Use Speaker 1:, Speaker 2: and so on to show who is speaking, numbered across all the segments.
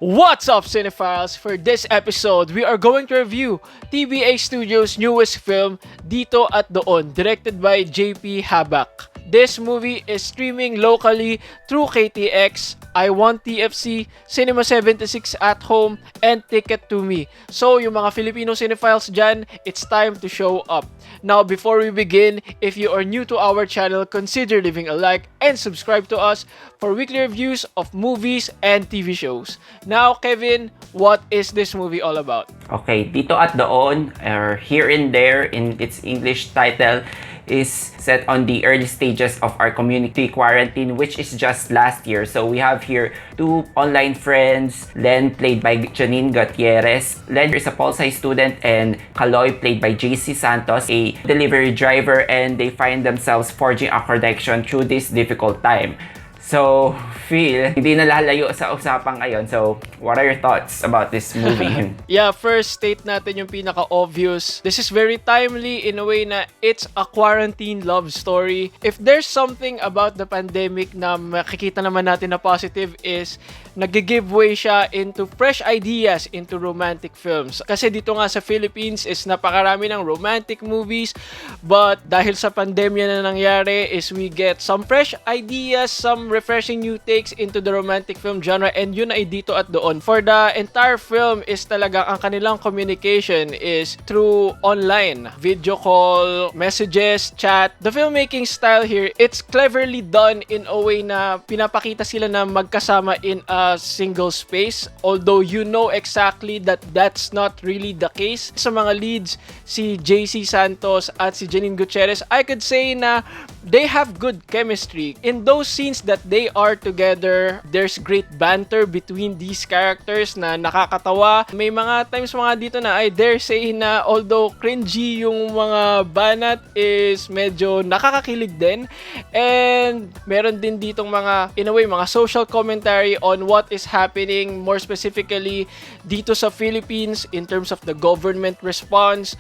Speaker 1: What's up, cinephiles? For this episode, we are going to review TBA Studios' newest film, Dito at Doon, directed by JP Habac. This movie is streaming locally through KTX, I Want TFC, Cinema 76 at Home, and Ticket to Me. So, yung mga Filipino cinephiles dyan, it's time to show up. Now, before we begin, if you are new to our channel, consider leaving a like and subscribe to us for weekly reviews of movies and TV shows. Now, Kevin, what is this movie all about?
Speaker 2: Okay, Dito at Doon, or Here and There in its English title, is set on the early stages of our community quarantine, which is just last year. So we have here two online friends, Len, played by Janine Gutierrez. Len is a Pol-Sci student, and Kaloy, played by JC Santos, a delivery driver, and they find themselves forging a connection through this difficult time. So, Phil, hindi na lalayo sa usapan ngayon. So, what are your thoughts about this movie?
Speaker 1: Yeah, first state natin yung pinaka-obvious. This is very timely in a way na it's a quarantine love story. If there's something about the pandemic na makikita naman natin na positive is nag-giveaway siya into fresh ideas into romantic films. Kasi dito nga sa Philippines is napakarami ng romantic movies, but dahil sa pandemya na nangyari is we get some fresh ideas, some refreshing new takes into the romantic film genre, and yun ay Dito at Doon. For the entire film is talagang ang kanilang communication is through online, video call, messages, chat. The filmmaking style here, it's cleverly done in a way na pinapakita sila na magkasama in a single space, although you know exactly that that's not really the case. Sa mga leads, si JC Santos at si Janine Gutierrez, I could say na they have good chemistry. In those scenes that they are together, there's great banter between these characters na nakakatawa. May mga times mga dito na I dare say na although cringy yung mga banat is medyo nakakakilig din. And meron din ditong mga, in a way, mga social commentary on what is happening more specifically dito sa Philippines in terms of the government response,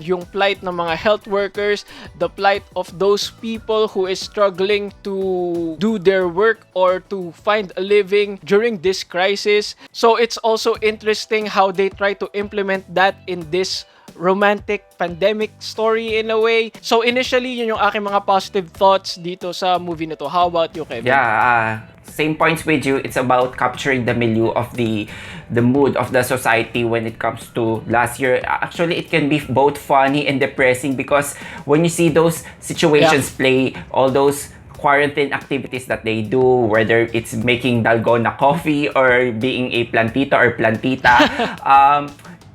Speaker 1: yung plight ng mga health workers, the plight of those people who is struggling to do their work or to find a living during this crisis. So it's also interesting how they try to implement that in this romantic pandemic story in a way. So initially, yun yung aking mga positive thoughts dito sa movie na to. How about you, Kevin?
Speaker 2: Yeah, same points with you. It's about capturing the milieu of the mood of the society when it comes to last year. Actually, it can be both funny and depressing because when you see those situations play, all those quarantine activities that they do, whether it's making dalgona coffee or being a plantita or plantita,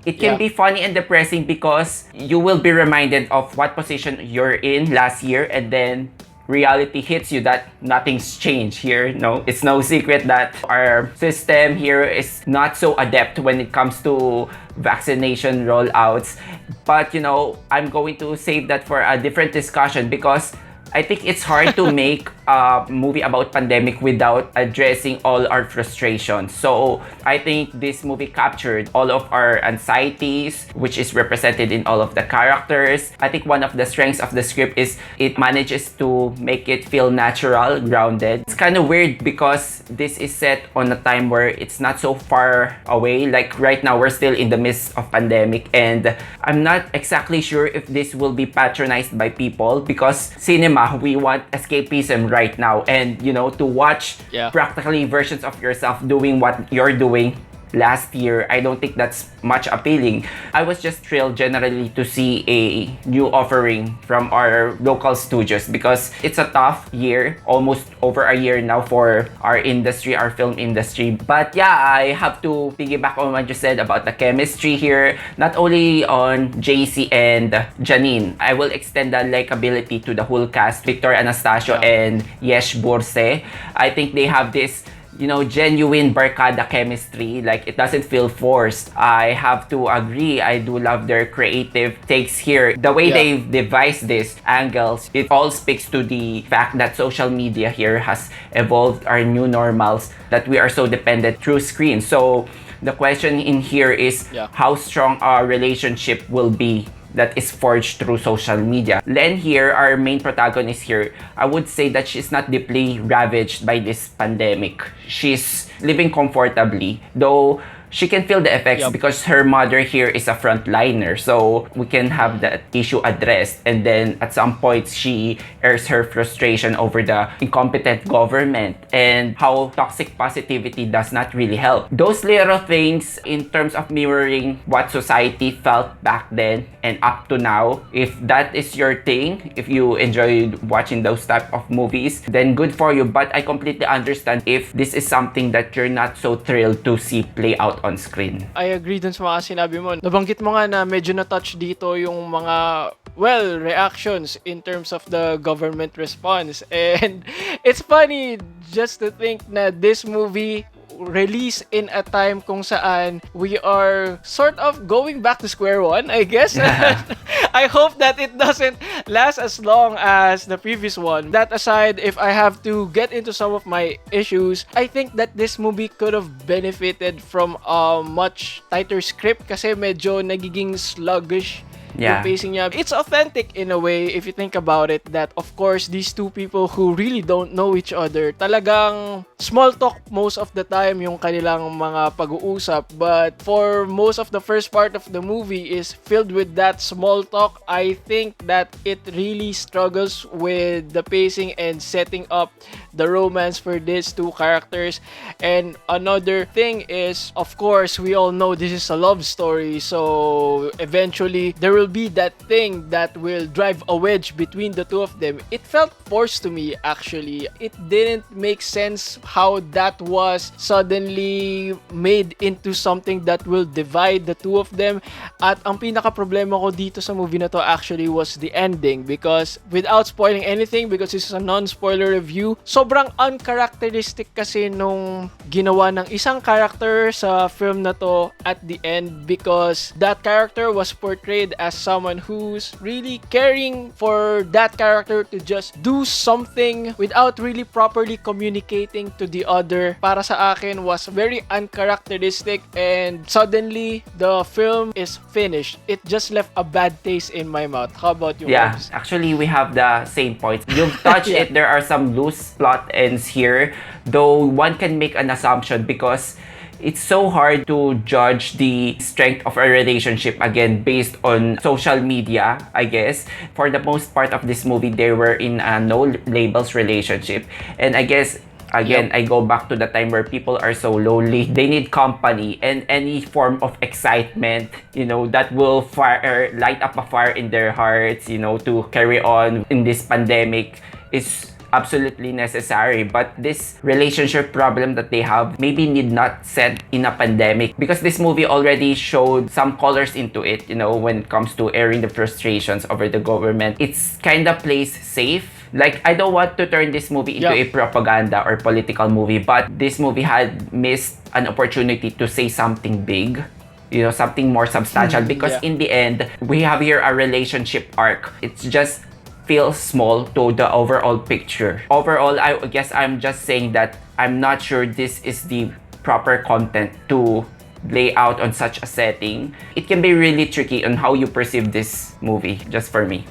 Speaker 2: it can be funny and depressing because you will be reminded of what position you're in last year, and then reality hits you that nothing's changed here. No, it's no secret that our system here is not so adept when it comes to vaccination rollouts. But you know, I'm going to save that for a different discussion because I think it's hard to make a movie about pandemic without addressing all our frustrations. So I think this movie captured all of our anxieties, which is represented in all of the characters. I think one of the strengths of the script is it manages to make it feel natural, grounded. It's kind of weird because this is set on a time where it's not so far away. Like right now, we're still in the midst of pandemic, and I'm not exactly sure if this will be patronized by people because cinema, we want escapism right now, and you know, to watch practically versions of yourself doing what you're doing last year, I don't think that's much appealing. I was just thrilled generally to see a new offering from our local studios because it's a tough year, almost over a year now for our industry, our film industry. But yeah, I have to piggyback on what you said about the chemistry here, not only on JC and Janine. I will extend the likability to the whole cast, Victor, Anastacio, and Yesh, Burce. I think they have this, you know, genuine barkada chemistry. Like, it doesn't feel forced. I have to agree, I do love their creative takes here. The way they've devised these angles, it all speaks to the fact that social media here has evolved our new normals, that we are so dependent through screens. So the question in here is how strong our relationship will be that is forged through social media. Len here, our main protagonist here, I would say that she's not deeply ravaged by this pandemic. She's living comfortably, though she can feel the effects because her mother here is a frontliner. So we can have that issue addressed. And then at some point, she airs her frustration over the incompetent government and how toxic positivity does not really help. Those little things in terms of mirroring what society felt back then and up to now, if that is your thing, if you enjoyed watching those type of movies, then good for you. But I completely understand if this is something that you're not so thrilled to see play out on screen.
Speaker 1: I agree dun sa mga sinabi mo. Nabanggit mo nga na medyo na-touch dito yung mga, well, reactions in terms of the government response. And it's funny just to think na this movie released in a time kung saan we are sort of going back to square one, I guess. I hope that it doesn't last as long as the previous one. That aside, if I have to get into some of my issues, I think that this movie could have benefited from a much tighter script kasi medyo nagiging sluggish yung pacing niya. It's authentic in a way if you think about it, that of course these two people who really don't know each other, talagang small talk most of the time yung kanilang mga pag-uusap, but for most of the first part of the movie is filled with that small talk. I think that it really struggles with the pacing and setting up the romance for these two characters. And another thing is, of course, we all know this is a love story, so eventually there will be that thing that will drive a wedge between the two of them. It felt forced to me, actually. It didn't make sense how that was suddenly made into something that will divide the two of them. At ang pinaka-problema ko dito sa movie na to actually was the ending, because without spoiling anything, because this is a non-spoiler review, sobrang uncharacteristic kasi nung ginawa ng isang character sa film na to at the end, because that character was portrayed as someone who's really caring for that character to just do something without really properly communicating to the other. Para sa akin was very uncharacteristic, and suddenly the film is finished. It just left a bad taste in my mouth. How about you?
Speaker 2: Yeah,
Speaker 1: Moms?
Speaker 2: actually we have the same points. You've touched it. There are some loose plot ends here, though one can make an assumption because it's so hard to judge the strength of a relationship again based on social media, I guess. For the most part of this movie, they were in a no labels relationship. And I guess, again, I go back to the time where people are so lonely. They need company and any form of excitement, that will light up a fire in their hearts, to carry on in this pandemic is absolutely necessary. But this relationship problem that they have maybe need not set in a pandemic, because this movie already showed some colors into it, when it comes to airing the frustrations over the government. It's kind of plays safe. Like, I don't want to turn this movie into a propaganda or political movie, but this movie had missed an opportunity to say something big, something more substantial, because in the end, we have here a relationship arc. It's just feels small to the overall picture. Overall, I guess I'm just saying that I'm not sure this is the proper content to lay out on such a setting. It can be really tricky on how you perceive this movie, just for me.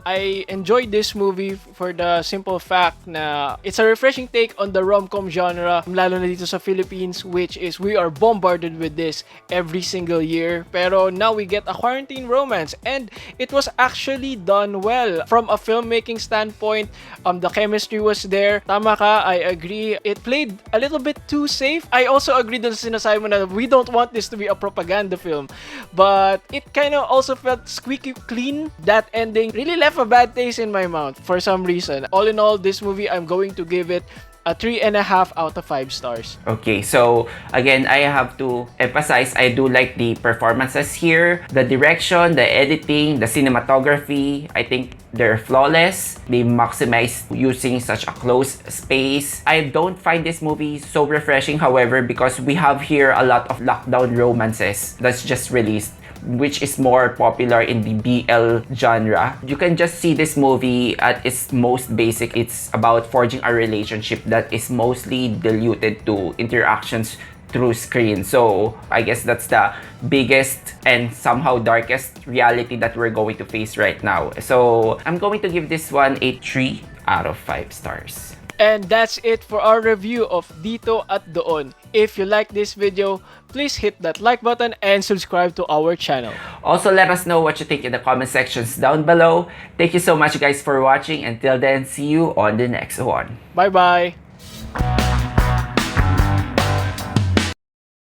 Speaker 1: I enjoyed this movie for the simple fact na it's a refreshing take on the rom-com genre, lalo na dito sa Philippines, which is we are bombarded with this every single year. Pero now we get a quarantine romance, and it was actually done well. From a filmmaking standpoint, the chemistry was there. Tama ka, I agree. It played a little bit too safe. I also agree dun sa sinasabi mo na we don't want this to be a propaganda film, but it kind of also felt squeaky clean. That ending really left a bad taste in my mouth for some reason. All in all, this movie, I'm going to give it a 3.5 out of 5 stars.
Speaker 2: Okay, so again, I have to emphasize, I do like the performances here, the direction, the editing, the cinematography. I think they're flawless. They maximize using such a close space. I don't find this movie so refreshing, however, because we have here a lot of lockdown romances that's just released, which is more popular in the BL genre. You can just see this movie at its most basic. It's about forging a relationship that is mostly diluted to interactions through screen. So I guess that's the biggest and somehow darkest reality that we're going to face right now. So I'm going to give this one a 3 out of 5 stars.
Speaker 1: And that's it for our review of Dito at Doon. If you like this video, please hit that like button and subscribe to our channel.
Speaker 2: Also, let us know what you think in the comment sections down below. Thank you so much guys for watching. Until then, see you on the next one.
Speaker 1: Bye-bye!